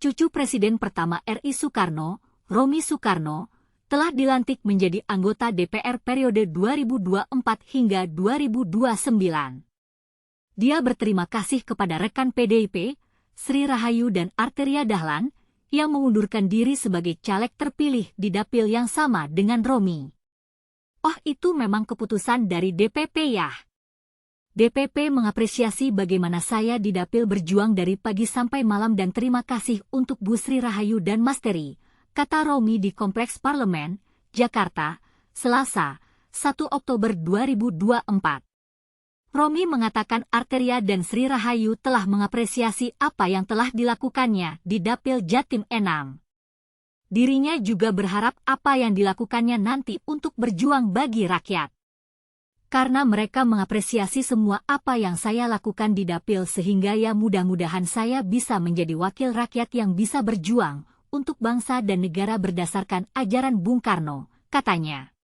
cucu Presiden pertama RI Soekarno, Romy Soekarno, telah dilantik menjadi anggota DPR periode 2024 hingga 2029. Dia berterima kasih kepada rekan PDIP, Sri Rahayu dan Arteria Dahlan, yang mengundurkan diri sebagai caleg terpilih di dapil yang sama dengan Romy. Oh, itu memang keputusan dari DPP ya? DPP mengapresiasi bagaimana saya di dapil berjuang dari pagi sampai malam dan terima kasih untuk Bu Sri Rahayu dan Mas Teri, kata Romy di Kompleks Parlemen, Jakarta, Selasa, 1 Oktober 2024. Romy mengatakan Arteria dan Sri Rahayu telah mengapresiasi apa yang telah dilakukannya di Dapil Jatim 6. Dirinya juga berharap apa yang dilakukannya nanti untuk berjuang bagi rakyat. Karena mereka mengapresiasi semua apa yang saya lakukan di dapil sehingga ya mudah-mudahan saya bisa menjadi wakil rakyat yang bisa berjuang untuk bangsa dan negara berdasarkan ajaran Bung Karno, katanya.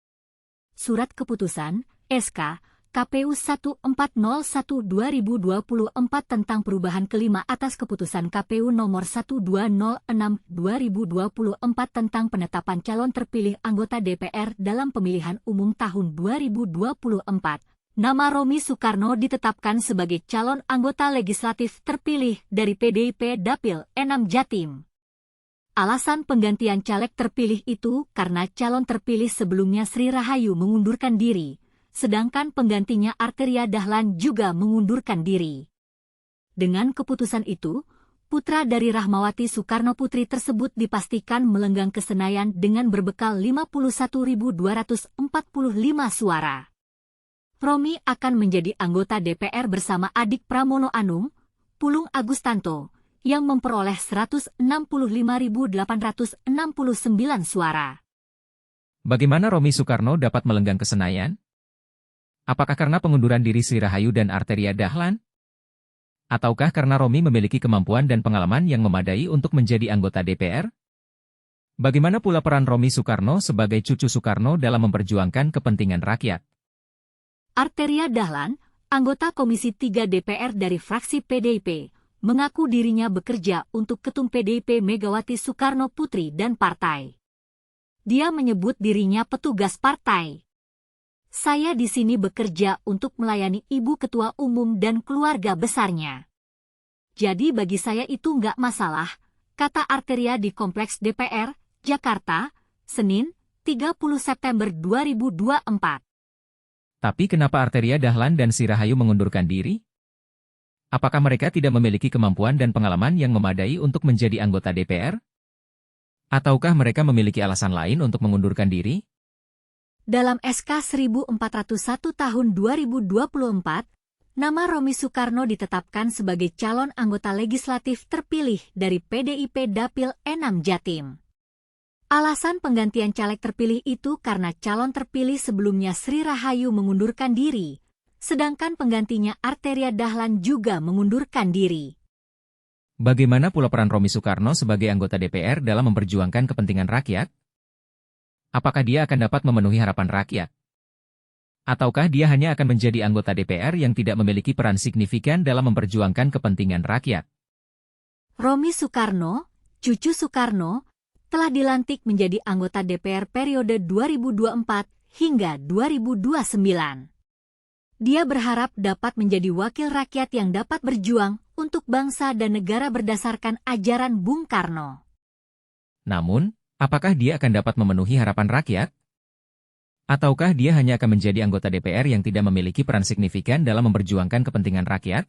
Surat keputusan, SK, KPU 1401/2024 tentang perubahan kelima atas keputusan KPU nomor 1206/2024 tentang penetapan calon terpilih anggota DPR dalam pemilihan umum tahun 2024. Nama Romy Soekarno ditetapkan sebagai calon anggota legislatif terpilih dari PDIP Dapil 6 Jatim. Alasan penggantian caleg terpilih itu karena calon terpilih sebelumnya Sri Rahayu mengundurkan diri, sedangkan penggantinya Arteria Dahlan juga mengundurkan diri. Dengan keputusan itu, putra dari Rahmawati Soekarno Putri tersebut dipastikan melenggang ke Senayan dengan berbekal 51.245 suara. Romy akan menjadi anggota DPR bersama adik Pramono Anung, Pulung Agustanto, yang memperoleh 165.869 suara. Bagaimana Romy Soekarno dapat melenggang ke Senayan? Apakah karena pengunduran diri Sri Rahayu dan Arteria Dahlan? Ataukah karena Romy memiliki kemampuan dan pengalaman yang memadai untuk menjadi anggota DPR? Bagaimana pula peran Romy Soekarno sebagai cucu Soekarno dalam memperjuangkan kepentingan rakyat? Arteria Dahlan, anggota Komisi 3 DPR dari fraksi PDIP, mengaku dirinya bekerja untuk Ketum PDIP Megawati Soekarno Putri dan partai. Dia menyebut dirinya petugas partai. Saya di sini bekerja untuk melayani Ibu Ketua Umum dan keluarga besarnya. Jadi bagi saya itu nggak masalah, kata Arteria di Kompleks DPR, Jakarta, Senin, 30 September 2024. Tapi kenapa Arteria Dahlan dan Sri Rahayu mengundurkan diri? Apakah mereka tidak memiliki kemampuan dan pengalaman yang memadai untuk menjadi anggota DPR? Ataukah mereka memiliki alasan lain untuk mengundurkan diri? Dalam SK 1401 tahun 2024, nama Romy Soekarno ditetapkan sebagai calon anggota legislatif terpilih dari PDIP Dapil 6 Jatim. Alasan penggantian caleg terpilih itu karena calon terpilih sebelumnya Sri Rahayu mengundurkan diri, sedangkan penggantinya Arteria Dahlan juga mengundurkan diri. Bagaimana pula peran Romy Soekarno sebagai anggota DPR dalam memperjuangkan kepentingan rakyat? Apakah dia akan dapat memenuhi harapan rakyat? Ataukah dia hanya akan menjadi anggota DPR yang tidak memiliki peran signifikan dalam memperjuangkan kepentingan rakyat? Romy Soekarno, cucu Soekarno, telah dilantik menjadi anggota DPR periode 2024 hingga 2029. Dia berharap dapat menjadi wakil rakyat yang dapat berjuang untuk bangsa dan negara berdasarkan ajaran Bung Karno. Namun, apakah dia akan dapat memenuhi harapan rakyat? Ataukah dia hanya akan menjadi anggota DPR yang tidak memiliki peran signifikan dalam memperjuangkan kepentingan rakyat?